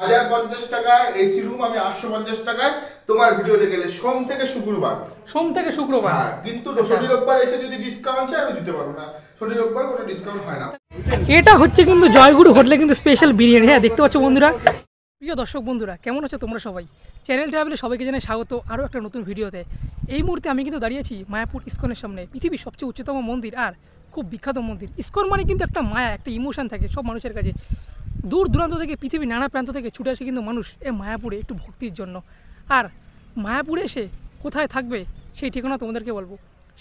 1050 টাকায় AC room আমি 850 টাকায় তোমার ভিডিওতে গেলে সোম থেকে শুক্রবার হ্যাঁ, কিন্তু শনি রোববার এসে যদি ডিসকাউন্ট চাই আমি দিতে পারবো না। শনি রোববার কোনো ডিসকাউন্ট হয় না। এটা হচ্ছে কিন্তু জয়গুরু হোটেলে কিন্তু স্পেশাল বিরিয়ানি। হ্যাঁ, দেখতে পাচ্ছ বন্ধুরা। প্রিয় দর্শক বন্ধুরা, কেমন আছো তোমরা সবাই? চ্যানেল ট্রাভেলে সবাইকে জানাই স্বাগত আরও একটা নতুন ভিডিওতে। এই মুহূর্তে আমি কিন্তু দাঁড়িয়েছি মায়াপুর ইস্কনের সামনে, পৃথিবীর সবচেয়ে উচ্চতম মন্দির আর খুব বিখ্যাত মন্দির। ইস্কন মানে কিন্তু একটা মায়া, একটা ইমোশন থাকে সব মানুষের কাছে। দূর দূরান্ত থেকে, পৃথিবীর নানা প্রান্ত থেকে ছুটে আসে কিন্তু মানুষ এই মায়াপুরে একটু ভক্তির জন্য। আর মায়াপুরে এসে কোথায় থাকবে সেই ঠিকানা তোমাদেরকে বলবো।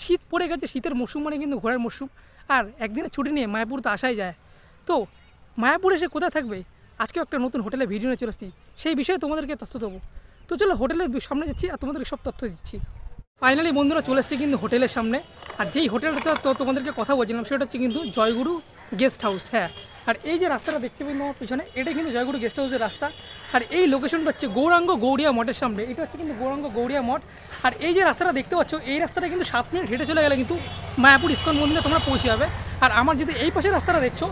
শীত পড়ে গেছে, শীতের মরশুম মানে কিন্তু ঘোরার মরশুম। আর একদিনের ছুটি নিয়ে মায়াপুর তো আসাই যায়। তো মায়াপুর এসে কোথায় থাকবে, আজকেও একটা নতুন হোটেলে ভিডিও নিয়ে চলে এসেছি, সেই বিষয়ে তোমাদেরকে তথ্য দেবো। তো চলো হোটেলের সামনে যাচ্ছি আর তোমাদেরকে সব তথ্য দিচ্ছি। ফাইনালি বন্ধুরা চলে এসেছি কিন্তু হোটেলের সামনে। আর যেই হোটেলটা তো তোমাদেরকে কথা বলছিলাম সেটা হচ্ছে কিন্তু জয়গুরু গেস্ট হাউস। হ্যাঁ, আর এই যে রাস্তাটা দেখতে পাই তোমার পিছনে, এটা কিন্তু জয়গুরু গেস্ট হাউসের রাস্তা। আর এই লোকেশনটা হচ্ছে গৌরাঙ্গ গৌড়িয়া মঠের সামনে। এটা হচ্ছে কিন্তু গৌরাঙ্গ গৌড়িয়া মঠ। আর এই যে রাস্তাটা দেখতে পাচ্ছ, এই রাস্তাটা কিন্তু 7 মিনিট হেঁটে চলে গেলে কিন্তু মায়াপুর ইস্কন মন্দিরে তোমরা পৌঁছে যাবে। আর আমার যদি এই পাশের রাস্তাটা দেখছো,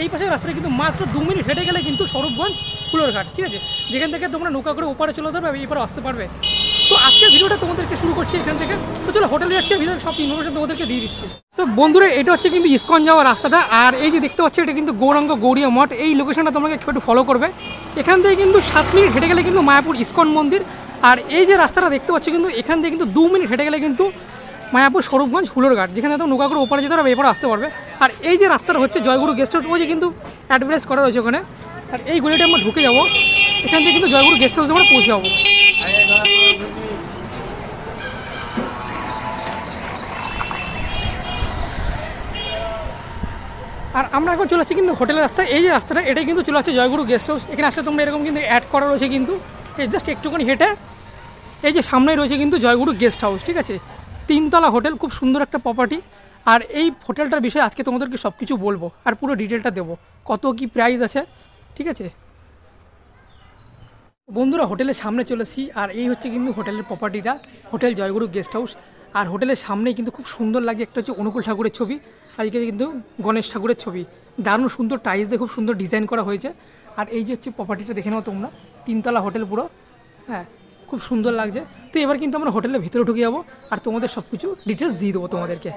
এই পাশের রাস্তাটা কিন্তু মাত্র 2 মিনিট হেঁটে গেলে কিন্তু স্বরূপগঞ্জ ফুলরঘাট, ঠিক আছে? যেখান থেকে তোমরা নৌকা করে ওপারে চলে যেতে পারবে, এপারে আসতে পারবে। তো আজকের ভিডিওটা তোমাদেরকে শুরু করছি এখান থেকে। তো চলো হোটেলে যাচ্ছি, ভিতরে সব ইনফরমেশন তোমাদেরকে দিয়ে দিচ্ছি। তো বন্ধুরা, এটা হচ্ছে কিন্তু ইস্কন যাওয়ার রাস্তাটা। আর এই যে দেখতে পাচ্ছ, এটা কিন্তু গৌরাঙ্গ গৌড়িয়া মঠ। এই লোকেশনটা তোমাকে একটু ফলো করবে। এখান থেকে কিন্তু 7 মিনিট হেঁটে গেলে কিন্তু মায়াপুর ইস্কন মন্দির। আর এই যে রাস্তাটা দেখতে পাচ্ছ, কিন্তু এখান থেকে কিন্তু 2 মিনিট হেঁটে গেলে কিন্তু মায়াপুর স্বরূপগঞ্জ ফুলরঘাট, যেখানে তো নৌকা করে ওপারে যেতে পারবে, এপারে আসতে পারবে। আর এই যে রাস্তাটা হচ্ছে জয়গুরু গেস্ট হাউস, ওই যে কিন্তু অ্যাডভার্টাইজ করা রয়েছে ওখানে। আর এই গলিটা আমরা ঢুকে যাবো, এখান থেকে কিন্তু জয়গুরু গেস্ট হাউসে আমরা পৌঁছে যাবো। আর আমরা এখন চলে যাচ্ছি কিন্তু হোটেলের রাস্তায়। এই যে রাস্তাটা, এটাই কিন্তু চলে যাচ্ছে জয়গুরু গেস্ট হাউস। এখানে আসলে তোমরা এরকম কিন্তু অ্যাড করা রয়েছে কিন্তু, এই জাস্ট একটুখানি হেঁটে এই যে সামনেই রয়েছে কিন্তু জয়গুরু গেস্ট হাউস, ঠিক আছে? 3 তলা হোটেল, খুব সুন্দর একটা প্রপার্টি। আর এই হোটেলটার বিষয়ে আজকে তোমাদেরকে সব কিছু বলবো আর পুরো ডিটেলটা দেবো, কত কি প্রাইস আছে, ঠিক আছে? বন্ধুরা, হোটেলের সামনে চলেছি। আর এই হচ্ছে কিন্তু হোটেলের প্রপার্টিটা, হোটেল জয়গুরু গেস্ট হাউস। আর হোটেলের সামনেই কিন্তু খুব সুন্দর লাগে, একটা হচ্ছে অনুকূল ঠাকুরের ছবি, আর এদিকে কিন্তু গণেশ ঠাকুরের ছবি। দারুণ সুন্দর টাইলস দিয়ে খুব সুন্দর ডিজাইন করা হয়েছে। আর এই যে হচ্ছে প্রপার্টিটা দেখে নাও তোমরা, 3 তলা হোটেল পুরো। হ্যাঁ, খুব সুন্দর লাগছে। তো এবার কিন্তু আমরা হোটেলের ভিতরে ঢুকে যাবো আর তোমাদের সব কিছু ডিটেলস দিয়ে দেবো তোমাদেরকে।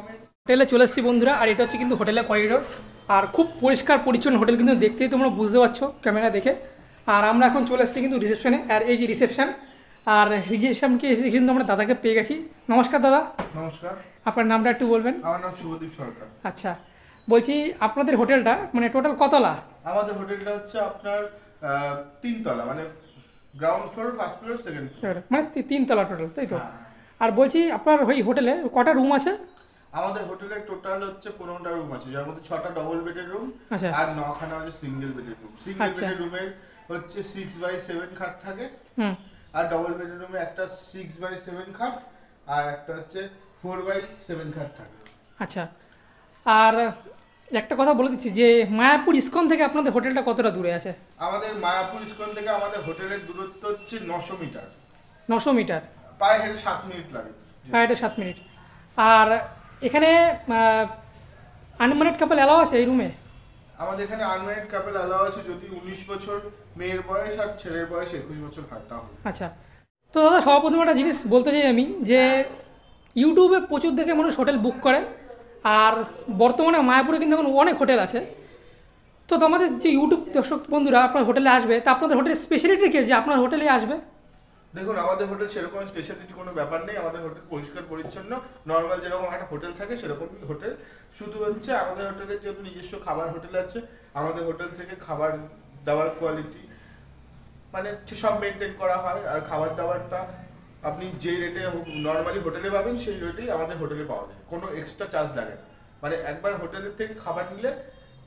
হোটেলে চলে এসেছি বন্ধুরা। আর এটা হচ্ছে কিন্তু হোটেলের করিডোর। আর খুব পরিষ্কার পরিচ্ছন্ন হোটেল, কিন্তু দেখতেই তোমরা বুঝতে পারছো ক্যামেরা দেখে। আর আমরা এখন চলে এসেছি কিন্তু রিসেপশনে। আর এই যে রিসেপশন, আর রিসেপশনকে এসে কিন্তু আমরা দাদাকে পেয়ে গেছি। নমস্কার দাদা। নমস্কার। আপনার নামটা একটু বলবেন? আমার নাম শুভদীপ সরকার। আচ্ছা, বলছি আপনাদের হোটেলটা মানে টোটাল কতলা? আমাদের হোটেলটা হচ্ছে আপনার 3 তলা, মানে ground floor, first floor, second floor, মানে 3 তলা টোটাল, তাই তো? হ্যাঁ। আর বলছি আপনার ওই হোটেলে কটা রুম আছে? আমাদের হোটেলে টোটাল হচ্ছে 15টা রুম আছে, যার মধ্যে 6টা ডবল বেডের রুম আচ্ছা। আর 9খানা হচ্ছে সিঙ্গেল বেডের রুম। সিঙ্গেল আচ্ছা। বেডের রুমে হচ্ছে 6/7 খাট থাকে, হুম। আর ডবল বেডের রুমে একটা 6/7 খাট আর একটা হচ্ছে 4/7 খাট থাকে। আচ্ছা, আর একটা কথা বলে দিচ্ছি যে মায়াপুর ইস্কন থেকে আপনাদের হোটেলটা কতটা দূরে আছে? আমাদের মায়াপুর ইস্কন থেকে আমাদের হোটেলের দূরত্ব হচ্ছে 900 মিটার। 900 মিটার, পায়ে হেঁটে 7 মিনিট লাগে। হ্যাঁ, এটা 7 মিনিট। আর এখানে আনম্যারিড কাপল অ্যালাউ আছে এই রুমে? আমাদের এখানে আনম্যারিড কাপল অ্যালাউ আছে যদি 19 বছর মেয়ের বয়স আর ছেলের বয়স 21 বছর হয় তাহলে। আচ্ছা, তো দাদা সর্বপ্রথম একটা জিনিস বলতে চাই আমি, যে ইউটিউবে প্রচুর দেখে মানুষ হোটেল বুক করে। আর বর্তমানে মায়াপুরে কিন্তু এখন অনেক হোটেল আছে। তো তোমাদের যে ইউটিউব দর্শক বন্ধুরা আপনার হোটেলে আসবে, তা আপনাদের হোটেলের স্পেশালিটি কি যে আপনার হোটেলে আসবে? দেখুন, আমাদের হোটেল সেরকম স্পেশালিটি কোনো ব্যাপার নেই। আমাদের হোটেল পরিষ্কার পরিচ্ছন্ন, নর্মাল যেরকম একটা হোটেল থাকে সেরকমই হোটেল। শুধু হচ্ছে আমাদের হোটেলের যেহেতু নিজস্ব খাবার হোটেল আছে, আমাদের হোটেল থেকে খাবার দাবার কোয়ালিটি মানে সব মেনটেন করা হয়। আর খাবার দাবারটা আপনি যে রেটে নর্মালি হোটেলে পাবেন সেই রেটেই আমাদের হোটেলে পাওয়া যায়, কোনো এক্সট্রা চার্জ লাগে না। মানে একবার হোটেলের থেকে খাবার নিলে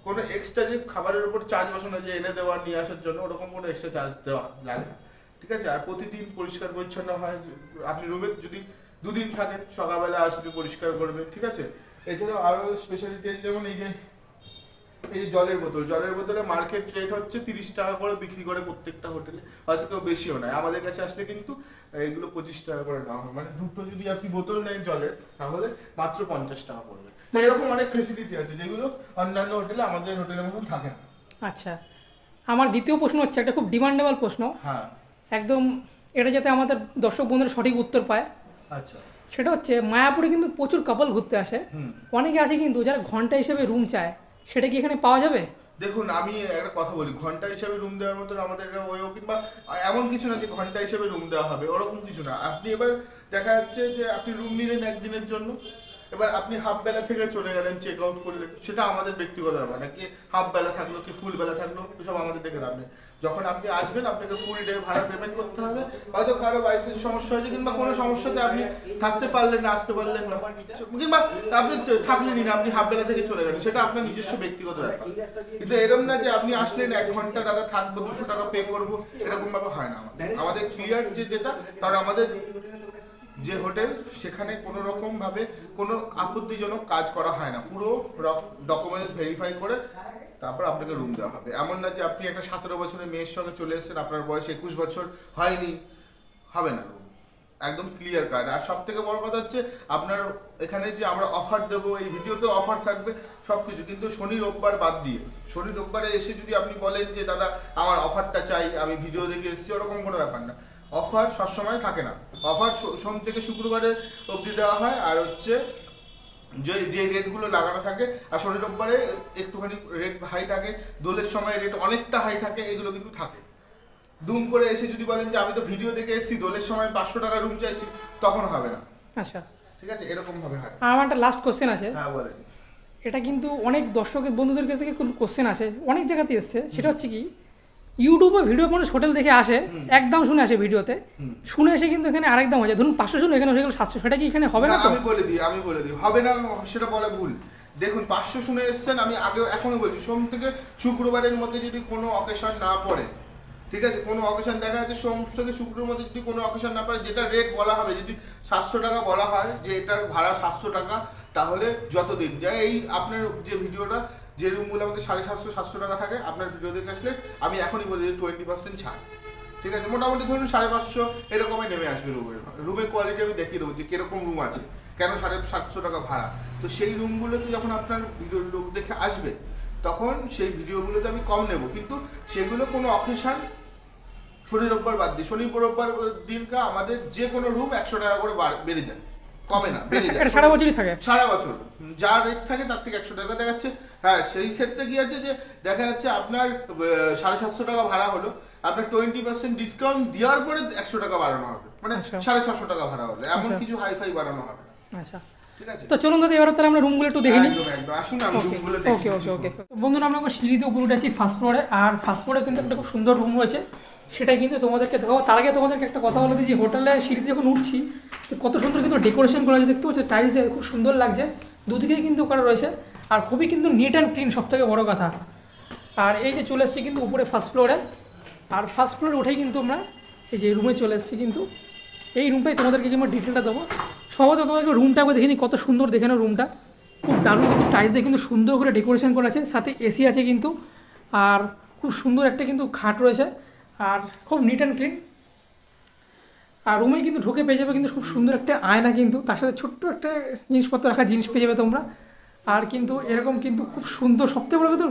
কোনো এক্সট্রা যে খাবারের উপর চার্জ বসানো, যে এনে দেওয়া নিয়ে আসার জন্য, ওরকম কোনো এক্সট্রা চার্জ দেওয়া লাগে না, ঠিক আছে? আর প্রতিদিন পরিষ্কার পরিচ্ছন্ন হয়। আপনি রুমে যদি 2 দিন থাকেন, সকালবেলা আসবে পরিষ্কার করবে, ঠিক আছে? এছাড়াও আরও স্পেশালিটি যেমন এই যে জলের বোতলে মার্কেট রেট হচ্ছে 30 টাকা করে বিক্রি করে প্রত্যেকটা হোটেলে, হয়তো কেউ বেশিও নেয়। আমাদের কাছে আসলে কিন্তু এগুলো 25 টাকা করে নেওয়া হয়। মানে দুটো যদি আপনি বোতল নেন জলের, তাহলে মাত্র 50 টাকা পড়বে। তো এরকম অনেক ফেসিলিটি আছে যেগুলো অন্যান্য হোটেলে আমাদের হোটেলের মতন থাকে না। আচ্ছা, আমার দ্বিতীয় প্রশ্ন হচ্ছে একটা খুব ডিমান্ডেবল প্রশ্ন, হ্যাঁ একদম এটা যাতে আমাদের দর্শক বন্ধুরা সঠিক উত্তর পায়। আচ্ছা সেটা হচ্ছে মায়াপুরে কিন্তু প্রচুর কাপল ঘুরতে আসে, অনেকে আছে কিন্তু যারা ঘন্টা হিসেবে রুম চায়, সেটা কি এখানে পাওয়া যাবে? দেখুন আমি একটা কথা বলি, ঘন্টা হিসাবে রুম দেওয়ার মতন আমাদের ওইও কিংবা এমন কিছু না যে ঘন্টা হিসাবে রুম দেওয়া হবে, ওরকম কিছু না। আপনি এবার দেখা যাচ্ছে যে আপনি রুম নিলেন একদিনের জন্য, এবার আপনি হাফ বেলা থেকে চলে গেলেন, চেক আউট করলেন, সেটা আমাদের ব্যক্তিগত ব্যাপার, নাকি হাফ বেলা থাকলো কি ফুল বেলা থাকলো এসব আমাদের দেখে লাভ নেই। যখন আপনি আসবেন আপনাকে ফুল ডে ভাড়া পেমেন্ট করতে হবে। হয়তো কারো বাড়িতে সমস্যা হয়েছে কিংবা কোনো সমস্যাতে আপনি থাকতে পারলেন না, আসতে পারলেন না, কিংবা আপনি থাকলেনই না, আপনি হাফ বেলা থেকে চলে গেলেন, সেটা আপনার নিজস্ব ব্যক্তিগত ব্যাপার। কিন্তু এরকম না যে আপনি আসলেন 1 ঘন্টা দাদা থাকবো 200 টাকা পে করবো, এরকম ব্যাপার হয় না। আমাদের ক্লিয়ার যে যেটা, কারণ আমাদের যে হোটেল সেখানে কোনো রকম ভাবে কোনো আপত্তিজনক কাজ করা হয় না, পুরো ডকুমেন্টস ভেরিফাই করে তারপর আপনাকে রুম দেওয়া হবে। এমন না যে আপনি একটা 17 বছরের মেয়ের সঙ্গে চলে এসেছেন, আপনার বয়স 21 বছর হয়নি, হবে না রুম, একদম ক্লিয়ার কার্ড। আর সব থেকে বড় কথা হচ্ছে আপনার এখানে যে আমরা অফার দেবো, এই ভিডিওতে অফার থাকবে সব কিছু, কিন্তু শনি রোববার বাদ দিয়ে। শনি রোববারে এসে যদি আপনি বলেন যে দাদা আমার অফারটা চাই, আমি ভিডিও দেখে এসেছি, ওরকম কোনো ব্যাপার না। অফার সবসময় থাকে না, অফার সোম থেকে শুক্রবারে অবধি দেওয়া হয়। আর হচ্ছে যে যে রেটগুলো লাগানো থাকে, আর শনি রোববারে একটুখানি রেট হাই থাকে, দোলের সময় রেট অনেকটা হাই থাকে, এগুলো কিন্তু থাকে। দুম করে এসে যদি বলেন যে আমি তো ভিডিও দেখে এসেছি, দোলের সময় 500 টাকা রুম চাইছি, তখন হবে না। আচ্ছা, ঠিক আছে, এরকম ভাবে হয়। আর আমার একটা লাস্ট কোশ্চেন আছে। হ্যাঁ বলেন। এটা কিন্তু অনেক দর্শকের বন্ধুদের কাছে কিন্তু কোশ্চেন আসে, অনেক জায়গাতে এসছে। সেটা হচ্ছে কি, ইউটিউবে ভিডিও মানুষ হোটেল দেখে আসে, একদম শুনে আসে ভিডিওতে, শুনে এসে কিন্তু এখানে আরেক দাম হয়ে যায়। ধরুন 500 শুনে এখানে হয়ে গেল 700, সেটা কি এখানে হবে না? আমি বলে দিই হবে না, সেটা বলা ভুল। দেখুন 500 শুনে এসছেন, আমি আগে এখনো বলছি, সোম থেকে শুক্রবারের মধ্যে যদি কোনো অকেশন না পড়ে, ঠিক আছে, কোনো অকেশন দেখা যাচ্ছে সোম থেকে শুক্রের মধ্যে যদি কোনো অকেশন না পড়ে, যেটা রেট বলা হবে, যদি 700 টাকা বলা হয় যে এটার ভাড়া 700 টাকা, তাহলে যতদিন যায় এই আপনার যে ভিডিওটা, যে রুমগুলো আমাদের 750-700 টাকা থাকে, আপনার ভিডিও দেখে আসলে আমি এখনই বলি যে 20% ছাড়। ঠিক আছে, মোটামুটি ধরুন 550 এরকমই নেমে আসবে রুমের কোয়ালিটি আমি দেখিয়ে দেবো যে কিরকম রুম আছে, কেন 750 টাকা ভাড়া। তো সেই রুমগুলোতে যখন আপনার ভিডিওর লোক দেখে আসবে, তখন সেই ভিডিওগুলোতে আমি কম নেব, কিন্তু সেগুলো কোনো অকেশন শনি রোববার বাদ দিই, শনি রোববার দিনকা আমাদের যে কোনো রুম 100 টাকা করে বেড়ে যায়, কমে না, বেড়ে যায়। এটা সারা বছরই থাকে? সারা বছর যা রেট থাকে তার থেকে 100 টাকা দেখাচ্ছে। হ্যাঁ, সেই ক্ষেত্রে কি আছে যে দেখা যাচ্ছে আপনার 750 টাকা ভাড়া হলো, আপনার 20% ডিসকাউন্ট দেওয়ার পরে 100 টাকা বাড়ানো হবে, মানে 650 টাকা ভাড়া হবে, এমন কিছু হাইফাই বাড়ানো হবে। আচ্ছা, ঠিক আছে। তো চলুন দাদা এবার তাহলে আমরা রুমগুলো একটু দেখে নিই। একদম আসুন, আমি রুমগুলো দেখি। ওকে ওকে ওকে বন্ধুরা, আমরা সিঁড়িতে উপরে উঠেছি ফার্স্ট ফ্লোরে, আর ফার্স্ট ফ্লোরে কিন্তু একটা খুব সুন্দর রুম রয়েছে, সেটাই কিন্তু তোমাদেরকে দেখাবো। তার আগে তোমাদেরকে একটা কথা বলে দিই যে হোটেলে সিঁড়িতে যখন উঠছি কত সুন্দর কিন্তু ডেকোরেশন করা আছে, দেখতে পাচ্ছি টাইলস খুব সুন্দর লাগছে, দুদিকেই কিন্তু করা রয়েছে, আর খুবই কিন্তু নিট অ্যান্ড ক্লিন, সব থেকে বড়ো কথা। আর এই যে চলে এসেছি কিন্তু উপরে ফার্স্ট ফ্লোরে, আর ফার্স্ট ফ্লোরে উঠেই কিন্তু আমরা এই যে রুমে চলে এসেছি, কিন্তু এই রুমটাই তোমাদেরকে আমরা ডিটেলটা দেবো। সবাই তো তোমাদেরকে রুমটা দেখে নিই, কত সুন্দর দেখে নাও রুমটা, খুব দারুণ কিন্তু টাইলস দিয়ে কিন্তু সুন্দর করে ডেকোরেশন করা আছে, সাথে এসি আছে কিন্তু, আর খুব সুন্দর একটা কিন্তু খাট রয়েছে, আর খুব নিট অ্যান্ড ক্লিন। আর রুমে কিন্তু ঢুকে পেয়ে যাবে কিন্তু খুব সুন্দর একটা আয়না, কিন্তু তার সাথে ছোট্ট একটা জিনিসপত্র রাখা জিনিস পেয়ে যাবে তোমরা। আর কিন্তু এরকম কিন্তু খুব সুন্দর, সবথেকে বড় কিন্তু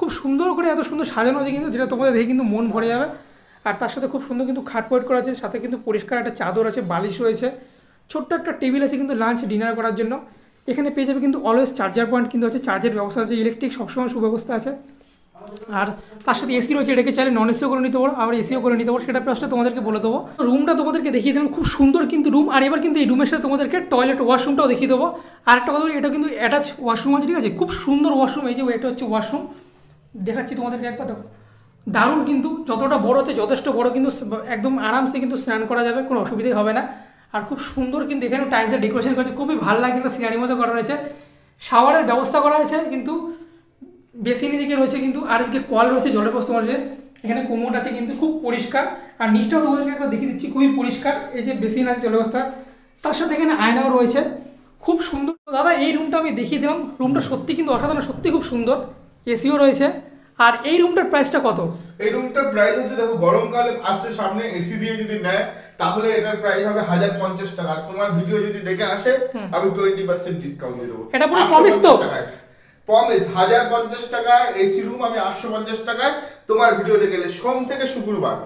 খুব সুন্দর করে এত সুন্দর সাজানো আছে কিন্তু, যেটা তোমাদের দেখে কিন্তু মন ভরে যাবে। আর তার সাথে খুব সুন্দর কিন্তু খাট পয়েট করা আছে, সাথে কিন্তু পরিষ্কার একটা চাদর আছে, বালিশ রয়েছে, ছোট্ট একটা টেবিল আছে কিন্তু লাঞ্চ ডিনার করার জন্য। এখানে পেয়ে যাবে কিন্তু অলওয়েজ চার্জার পয়েন্ট কিন্তু আছে, চার্জের ব্যবস্থা আছে, ইলেকট্রিক সবসময় সুব্যবস্থা আছে। আর তার সাথে এসি রয়েছে, এটাকে চাইলে নন এসিও করে নিতে পারো, আবার এসিও করে নিতে পারো, সেটা প্রাইসটা তোমাদেরকে বলে দেবো। রুমটা তোমাদেরকে দেখিয়ে দিলাম, খুব সুন্দর কিন্তু রুম। আর এবার কিন্তু এই রুমের সাথে তোমাদেরকে টয়লেট ওয়াশরুমটাও দেখিয়ে দেবো। আর একটা কথা বলি, এটা কিন্তু অ্যাটাচ ওয়াশরুম আছে, ঠিক আছে, খুব সুন্দর ওয়াশরুম। এই যে এটা হচ্ছে ওয়াশরুম, দেখাচ্ছি তোমাদেরকে একবার, দেখো দারুণ কিন্তু, যতটা বড় হচ্ছে যথেষ্ট বড়, কিন্তু একদম আরামসে কিন্তু স্নান করা যাবে, কোনো অসুবিধাই হবে না। আর খুব সুন্দর কিন্তু এখানেও টাইলসের ডেকোরেশন করেছে, খুবই ভালো লাগে, একটা সিনারির মতো করা রয়েছে। শাওয়ারের ব্যবস্থা করা হয়েছে কিন্তু, বেসিন এদিকে রয়েছে কিন্তু, আর এদিকে কল রয়েছে, জলের ব্যবস্থা রয়েছে, এখানে কোমোড আছে কিন্তু, খুব পরিষ্কার। আর নিচটাও তোমাদেরকে একবার দেখিয়ে দিচ্ছি, খুবই পরিষ্কার। এই যে বেসিন আছে, জলের ব্যবস্থা, তার সাথে এখানে আয়নাও রয়েছে, খুব সুন্দর। দাদা এই রুমটা আমি দেখিয়ে দিলাম, রুমটা সত্যি কিন্তু অসাধারণ, সত্যি খুব সুন্দর, এসিও রয়েছে। আর এই রুমটার প্রাইসটা কত? এই রুমটার প্রাইস হচ্ছে, দেখো গরমকালে আসছে সামনে, এসি দিয়ে যদি নেয় তাহলে এটার প্রাইস হবে 1050 টাকা। তোমার ভিডিও যদি দেখে আসে আমি 20% ডিসকাউন্ট দিয়ে দেবো। এটা পুরো প্রমিস তো? প্রমিস 1050 টাকা এসি রুম আমি 850 টাকায় তোমার ভিডিওতে গেলে সোম থেকে শুক্রবার।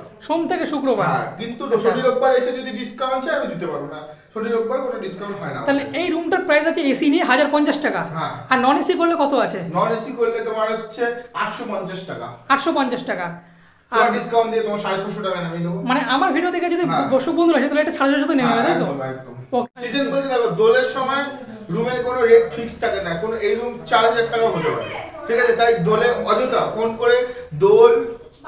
হ্যাঁ, কিন্তু শনি রোববার এসে যদি ডিসকাউন্ট চাই আমি দিতে পারবো না, শনি রোববার কোনো ডিসকাউন্ট হয় না। তাহলে এই রুমটার প্রাইস আছে এসি নিয়ে 1050 টাকা। হ্যাঁ। আর নন এসি করলে কত আছে? নন এসি করলে তোমার হচ্ছে 850 টাকা। 850 টাকা। আর ডিসকাউন্ট দিয়ে তোমার 650 টাকা নামিয়ে দেবো। মানে আমার ভিডিও দেখে যদি দর্শক বন্ধুরা আসে তাহলে এটা 650 তে নেমে যাবে, তাই তো? সিজন বলছি দেখো, দোলের সময় রুমে কোনো রেট ফিক্স থাকে না, কোনো এই রুম 4000 টাকা হতে পারে, ঠিক আছে? তাই দোলে অযথা ফোন করে দোল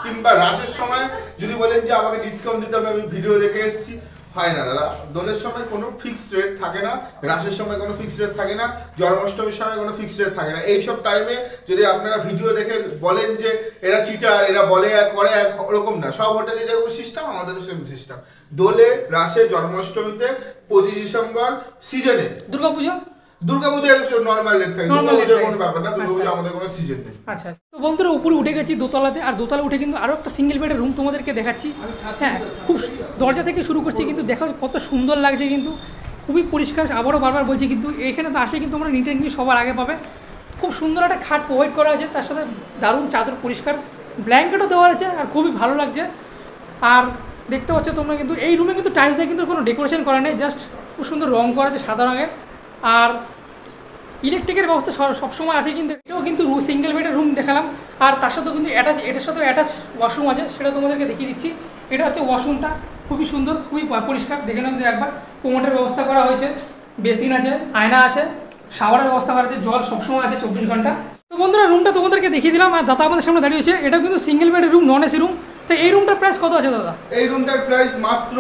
কিংবা রাসের সময় যদি বলেন যে আমাকে ডিসকাউন্ট দিতে হবে, আমি ভিডিও দেখে এসেছি, হয় না দাদা। দোলের সময় কোনো ফিক্সড রেট থাকে না, রাসের সময় কোনো ফিক্সড রেট থাকে না, জন্মাষ্টমীর সময় কোনো ফিক্সড রেট থাকে না। এইসব টাইমে যদি আপনারা ভিডিও দেখে বলেন যে এরা চিটার, এরা বলে এক করে এক, ওরকম না। সব হোটেলে যেরকম সিস্টেম আমাদেরও সেম সিস্টেম। দোলে, রাসে, জন্মাষ্টমীতে, 25 ডিসেম্বর, সিজনে, দুর্গাপূজা নর্মাল রেট থাকে, দুর্গাপূজার কোনো ব্যাপার না, দুর্গাপূজা আমাদের কোনো সিজন নেই। আচ্ছা, তো বন্ধুরা উপরে উঠে গেছি দোতলাতে, আর দোতলা উঠে কিন্তু আরো একটা সিঙ্গেল বেডের রুম তোমাদেরকে দেখাচ্ছি। হ্যাঁ, খুব দরজা থেকে শুরু করছি, কিন্তু দেখো কত সুন্দর লাগছে, কিন্তু খুবই পরিষ্কার। আবারও বারবার বলছি, কিন্তু এখানে তো আসলে কিন্তু তোমরা নিট অ্যান্ড ক্লিন সবার আগে পাবে। খুব সুন্দর একটা খাট প্রোভাইড করা আছে, তার সাথে দারুণ চাদর, পরিষ্কার ব্ল্যাঙ্কেটও দেওয়া আছে, আর খুবই ভালো লাগছে। আর দেখতে পাচ্ছ তোমরা কিন্তু এই রুমে কিন্তু টাইলস দিয়ে কিন্তু কোনো ডেকোরেশন করা নেই, জাস্ট খুব সুন্দর রং করা আছে সাদা রঙের। আর ইলেকট্রিকের ব্যবস্থা সবসময় আছে, কিন্তু এটাও কিন্তু সিঙ্গেল বেডের রুম দেখালাম। আর তার সাথেও কিন্তু এটার সাথেও অ্যাটাচ ওয়াশরুম আছে, সেটা তোমাদেরকে দেখিয়ে দিচ্ছি। এটা হচ্ছে ওয়াশরুমটা, খুবই সুন্দর, খুবই পরিষ্কার, দেখে নাও একবার। কোমোটের ব্যবস্থা করা হয়েছে, বেসিন আছে, আয়না আছে, শাওয়ারের ব্যবস্থা করা আছে, জল সবসময় আছে 24 ঘন্টা। তো বন্ধুরা রুমটা তোমাদেরকে দেখিয়ে দিলাম, আর দাদা আমাদের সামনে দাঁড়িয়েছে। এটাও কিন্তু সিঙ্গেল বেডের রুম, নন এসি রুম। তো এই রুমটার প্রাইস কত আছে দাদা? এই রুমটার প্রাইস মাত্র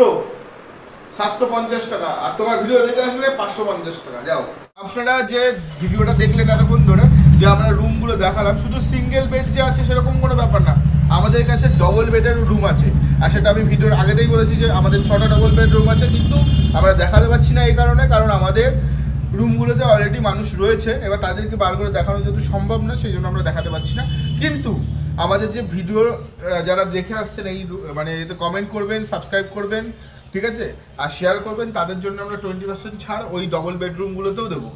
750 টাকা, আর তোমার ভিডিও দেখে আসলে 550 টাকা। যাও, আপনারা যে ভিডিওটা দেখলেন এতক্ষণ ধরে, যে আমরা রুমগুলো দেখালাম, শুধু সিঙ্গেল বেড যে আছে সেরকম কোনো ব্যাপার না, আমাদের কাছে ডবল বেডের রুম আছে। আর সেটা আমি ভিডিওর আগেতেই বলেছি যে আমাদের 6টা ডবল বেড রুম আছে, কিন্তু আমরা দেখাতে পাচ্ছি না এই কারণ আমাদের রুমগুলোতে অলরেডি মানুষ রয়েছে, এবার তাদেরকে বার করে দেখানো যেহেতু সম্ভব না, সেই জন্য আমরা দেখাতে পাচ্ছি না। কিন্তু আমাদের যে ভিডিও যারা দেখে আসছেন এই মানে এতে কমেন্ট করবেন, সাবস্ক্রাইব করবেন, ঠিক আছে, আর শেয়ার করবেন, তাদের জন্য আমরা 20% ছাড় ওই ডবল বেডরুমগুলোতেও দেবো।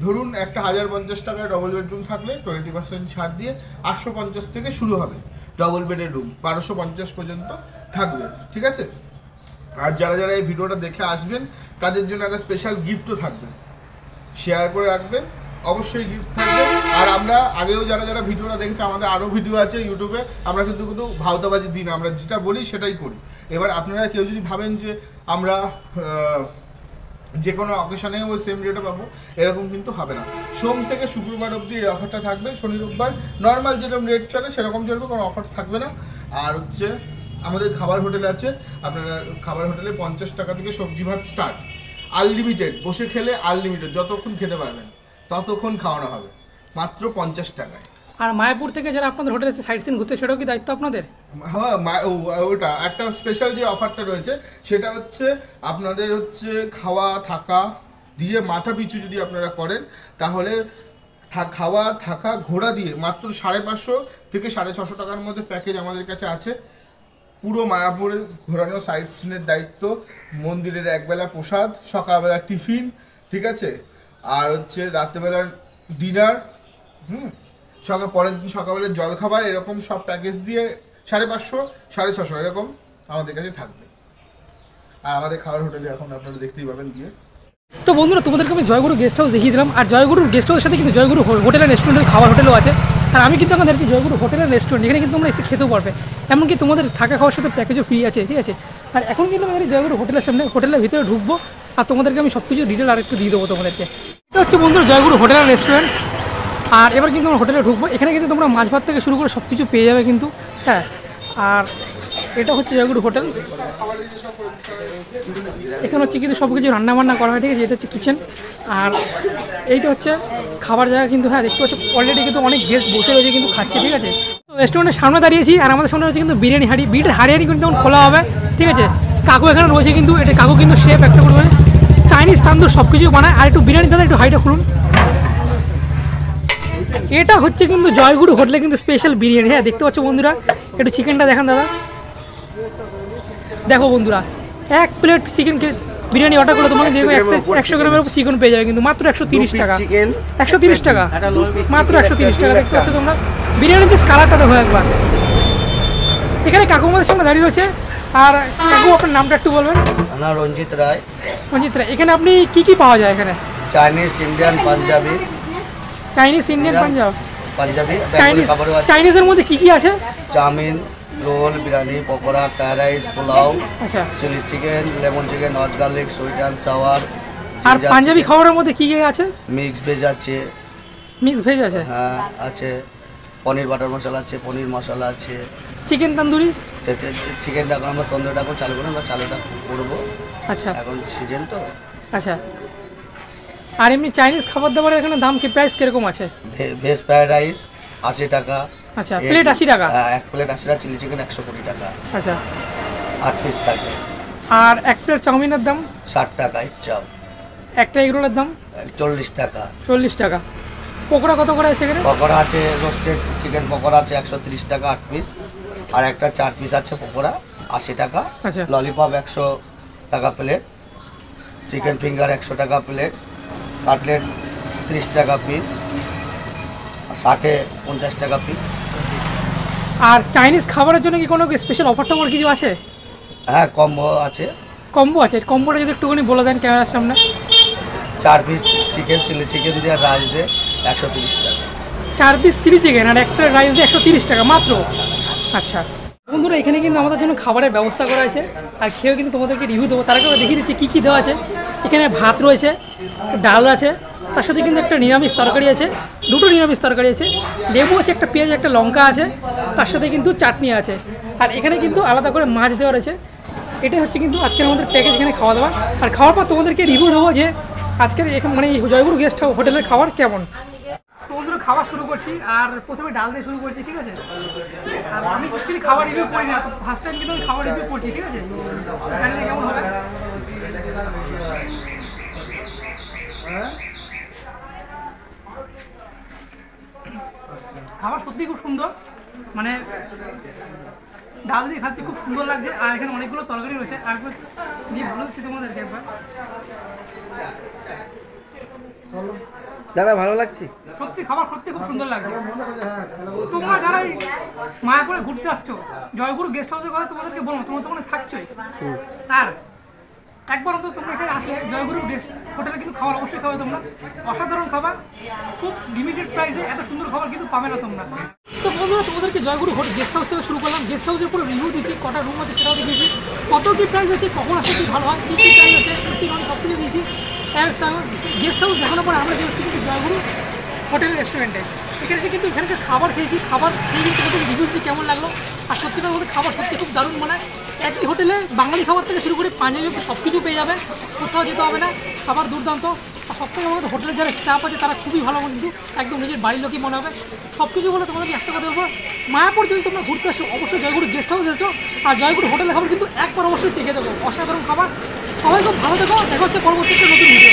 ধরুন একটা 1050 টাকায় ডবল বেডরুম থাকলে 20% ছাড় দিয়ে 850 থেকে শুরু হবে ডবল বেডের রুম, 1250 পর্যন্ত থাকবে, ঠিক আছে? আর যারা এই ভিডিওটা দেখে আসবেন তাদের জন্য একটা স্পেশাল গিফটও থাকবে, শেয়ার করে রাখবেন, অবশ্যই গিফট থাকবে। আর আমরা আগেও যারা ভিডিওটা দেখেছে, আমাদের আরও ভিডিও আছে ইউটিউবে, আমরা কিন্তু ভাওতাবাজি দিন, আমরা যেটা বলি সেটাই করি। এবার আপনারা কেউ যদি ভাবেন যে আমরা যে কোনো অকেশনে ওই সেম রেটে পাবো, এরকম কিন্তু হবে না। সোম থেকে শুক্রবার অবধি এই অফারটা থাকবে, শনি রোববার নর্মাল যেরকম রেট চলে সেরকম চলবে, কোনো অফার থাকবে না। আর হচ্ছে আমাদের খাবার হোটেল আছে, আপনারা খাবার হোটেলে 50 টাকা থেকে সবজি ভাত স্টার্ট, আনলিমিটেড, বসে খেলে আনলিমিটেড, যতক্ষণ খেতে পারবেন ততক্ষণ খাওয়ানো হবে মাত্র 50 টাকায়। আর মায়াপুর থেকে যারা আপনাদের হোটেলে সাইট সিন ঘুরতে, সেটাও কি দায়িত্ব আপনাদের? হ্যাঁ, ওটা একটা স্পেশাল যে অফারটা রয়েছে সেটা হচ্ছে আপনাদের হচ্ছে খাওয়া থাকা দিয়ে মাথা পিছু যদি আপনারা করেন, তাহলে খাওয়া থাকা ঘোরা দিয়ে মাত্র 550 থেকে 650 টাকার মধ্যে প্যাকেজ আমাদের কাছে আছে। পুরো মায়াপুরে ঘোরানো, সাইট সিনের দায়িত্ব, মন্দিরের একবেলা প্রসাদ, সকালবেলা টিফিন, ঠিক আছে, আর হচ্ছে রাত্রেবেলার ডিনার, পরের দিন সকালবেলা জলখাবার, এরকম সব প্যাকেজ দিয়ে 550, 650 এরকম আমাদের কাছে থাকবে। আর আমাদের খাবার হোটেলে এখন আপনারা দেখতেই পাবেন গিয়ে। তো বন্ধুরা তোমাদেরকে আমি জয়গুরু গেস্ট হাউস দেখিয়ে দিলাম, আর জয়গুরুর গেস্ট হাউসের সাথে কিন্তু জয়গুরু হোটেল অ্যান্ড রেস্টুরেন্টের খাবার হোটেলও আছে। আর আমি কিন্তু এখন দেখছি জয়গুরু হোটেল অ্যান্ড রেস্টুরেন্ট, যেখানে কিন্তু তোমরা এসে খেতেও পারবে, এমনকি তোমাদের থাকা খাওয়ার সাথে প্যাকেজও ফ্রি আছে, ঠিক আছে। আর এখন কিন্তু আমাদের জয়গুরু হোটেলের সামনে, হোটেলের ভিতরে ঢুকবো, আর তোমাদেরকে আমি সব কিছু ডিটেল আর একটু দিয়ে দেবো তোমাদেরকে। এটা হচ্ছে বন্ধুরা জয়গুরু হোটেল অ্যান্ড রেস্টুরেন্ট। আর এবার কিন্তু আমরা হোটেলে ঢুকবো, এখানে কিন্তু তোমরা মাছ ভাত থেকে শুরু করে সব কিছু পেয়ে যাবে কিন্তু, হ্যাঁ। আর এটা হচ্ছে জয়গুরু হোটেল, এখানে হচ্ছে কিন্তু সব কিছু রান্নাবান্না করা হয়, ঠিক আছে। এটা হচ্ছে কিচেন, আর এইটা হচ্ছে খাবার জায়গা কিন্তু, হ্যাঁ দেখতে পাচ্ছ অলরেডি কিন্তু অনেক গেস্ট বসে রয়েছে কিন্তু খাচ্ছে, ঠিক আছে। রেস্টুরেন্টের সামনে দাঁড়িয়েছি, আর আমাদের সামনে হচ্ছে কিন্তু বিরিয়ানি হাঁড়ি, হাঁড়ি কিন্তু তখন খোলা হবে, ঠিক আছে। কাকু এখানে রয়েছে কিন্তু, এটা কাকু কিন্তু শেফ একটা করে চাইনিজ তান্দুর সব কিছু বানায়। আর একটু বিরিয়ানি দাদা একটু হাইটা খুলুন। এটা হচ্ছে কিন্তু জয়গুরু হোটেলে কিন্তু স্পেশাল বিরিয়ানি, হ্যাঁ দেখতে পাচ্ছ বন্ধুরা। একটু চিকেনটা দেখান দাদা, দেখো বন্ধুরা, 1 প্লেট চিকেন বিরিয়ানি অর্ডার করে তোমাকে দেখবে 100 গ্রামের উপর চিকেন পেয়ে যাবে কিন্তু মাত্র 130 টাকা, 130 টাকা, মাত্র 130 টাকা। দেখতে পাচ্ছ তোমরা বিরিয়ানির যে কালারটা দেখো একবার, এখানে কাকু আমাদের সামনে দাঁড়িয়ে রয়েছে। আর কাকু আপনার নামটা একটু বলবেন। আমার রঞ্জিত রায়। রঞ্জিত রায়, এখানে আপনি কি পাওয়া যায় এখানে? Chinese, Indian, Punjabi. Chinese, Indian, Punjabi Chinese. খাবারও আছে। চাইনিজের মধ্যে কি আছে? Chowmein, roll, biryani, pakora, fried rice, pulao, আচ্ছা। Chilli chicken, lemon chicken, hot garlic, sweet and sour. আর পাঞ্জাবি খাবারের মধ্যে কি আছে? মিক্স ভেজ আছে। মিক্স ভেজ আছে? হ্যাঁ আছে। পনির বাটার মশলা আছে, পনির মশলা আছে। চিকেন তন্দুরি? চিকেনটা এখন আমরা তন্দুরিটা এখন চালু করবো, আমরা চালুটা করবো। আচ্ছা। এখন সিজন তো। আচ্ছা। আর এমনি চাইনিজ খাবার দাবারের এখানে দাম কি, প্রাইস কিরকম আছে? ভেজ ফ্রাইড রাইস 80 টাকা। আচ্ছা, প্লেট 80 টাকা? হ্যাঁ, এক প্লেট 80 টাকা। চিলি চিকেন 120 টাকা। আচ্ছা। 8 পিস থাকে। আর এক প্লেট চাউমিনের দাম? 60 টাকা। এক চাপ। একটা এগ রোলের দাম? 40 টাকা। 40 টাকা। পকোড়া কত করে আছে এখানে? পকোড়া আছে, রোস্টেড চিকেন পকোড়া আছে 130 টাকা 8 পিস। আর একটা 4 পিস আছে পকোড়া 80 টাকা। আচ্ছা। ললিপপ 100 টাকা প্লেট। চিকেন ফিঙ্গার 100 টাকা প্লেট। কাটলেট 30 টাকা পিস। 60-এ 50 টাকা পিস। আর চাইনিজ খাবারের জন্য কি কোনো স্পেশাল অফার টফার কিছু আছে? হ্যাঁ, কম্বো আছে। কম্বো আছে? কম্বোটা যদি একটুখানি বলে দেন ক্যামেরার সামনে। 4 পিস চিকেন, চিলি চিকেন দিয়ে আর রাইস দিয়ে 130 টাকা। 4 পিস চিলি চিকেন আর এক প্লেট রাইস দিয়ে 130 টাকা মাত্র? আচ্ছা বন্ধুরা, এখানে কিন্তু আমাদের জন্য খাবারের ব্যবস্থা করা আছে। আর খেয়েও কিন্তু তোমাদেরকে রিভিউ দেবো। তার আগে দেখিয়ে দিচ্ছি কী কী দেওয়া আছে। এখানে ভাত রয়েছে, ডাল আছে, তার সাথে কিন্তু একটা নিরামিষ তরকারি আছে, দুটো নিরামিষ তরকারি আছে, লেবু আছে, একটা পেঁয়াজ, একটা লঙ্কা আছে, তার সাথে কিন্তু চাটনি আছে। আর এখানে কিন্তু আলাদা করে মাছ দেওয়া রয়েছে। এটাই হচ্ছে কিন্তু আজকের আমাদের প্যাকেজ, এখানে খাওয়া দাওয়া। আর খাওয়ার পর তোমাদেরকে রিভিউ দেবো যে আজকের মানে এই জয়গুরু গেস্ট হোটেলের খাবার কেমন। তো বন্ধুরা, খাওয়া শুরু করছি। আর প্রথমে ডাল দিয়ে শুরু করছি, ঠিক আছে? আর আমি অ্যাকচুয়ালি খাবার রিভিউ করি না, তো ফার্স্ট টাইম কিন্তু আমি খাবার রিভিউ করছি, ঠিক আছে? জানি না কেমন হবে। খাবার সত্যি খুব সুন্দর, মানে ডাল দিয়ে খাচ্ছি, খুব সুন্দর লাগছে। আর এখানে অনেকগুলো তরকারি রয়েছে। আর দিয়ে ভালো হচ্ছে তোমাদেরকে একবার। দাদা ভালো লাগছে? সত্যি খাবার সত্যি খুব সুন্দর লাগছে। তোমরা যারা এই মায়াপুরে ঘুরতে আসছো, জয়গুরু গেস্ট হাউসের কথা তোমাদেরকে বলবো, তোমরা তো ওখানে থাকছোই। আর একবার অন্তত তোমরা এখানে আসলে জয়গুরু গেস্ট হোটেলে কিন্তু খাবার অবশ্যই খাবে তোমরা। অসাধারণ খাবার, খুব লিমিটেড প্রাইসে এত সুন্দর খাবার কিন্তু পাবে না তোমরা। তো বন্ধুরা, তোমাদেরকে জয়গুরু গেস্ট হাউস থেকে শুরু করলাম। গেস্ট হাউসের পুরো রিভিউ দিচ্ছি, কটা রুম আছে সেটাও দেখিয়েছি, কত কী প্রাইস আছে, কখন আসলে কি ভালো হয়, কী কী প্রাইস আছে, সব কিছু দিয়েছি। গেস্ট হাউস দেখানোর পরে আমরা গেছি কিন্তু জয়গুরু হোটেল রেস্টুরেন্টে। এখানে এসে কিন্তু এখানকার খাবার খেয়েছি, খাবার খেয়ে কিন্তু তোমাদের রিভিউ দিচ্ছি কেমন লাগলো। আর সত্যি কথা বলতে খাবার সত্যি খুব দারুণ। মানে একই হোটেলে বাঙালি খাবার থেকে শুরু করে পাঞ্জাবি সব কিছু পেয়ে যাবে, কোথাও যেতে হবে না। খাবার দুর্দান্ত। আর সবথেকে বলতে হোটেলের যারা স্টাফ আছে তারা খুবই ভালো, কিন্তু একদম নিজের বাড়ির লোকই মনে হবে। সব কিছু বলে তোমাদেরকে একটা কথা বলবো, মায়াপুর যদি তোমরা ঘুরতে আসো অবশ্যই জয়গুরু গেস্ট হাউস এসো। আর জয়গুরু হোটেলের খাবার কিন্তু একবার অবশ্যই চেখে দেবো, অসাধারণ খাবার। সবাই খুব ভালো থেকো, দেখা হচ্ছে পরবর্তী একটা নতুন ভিডিও।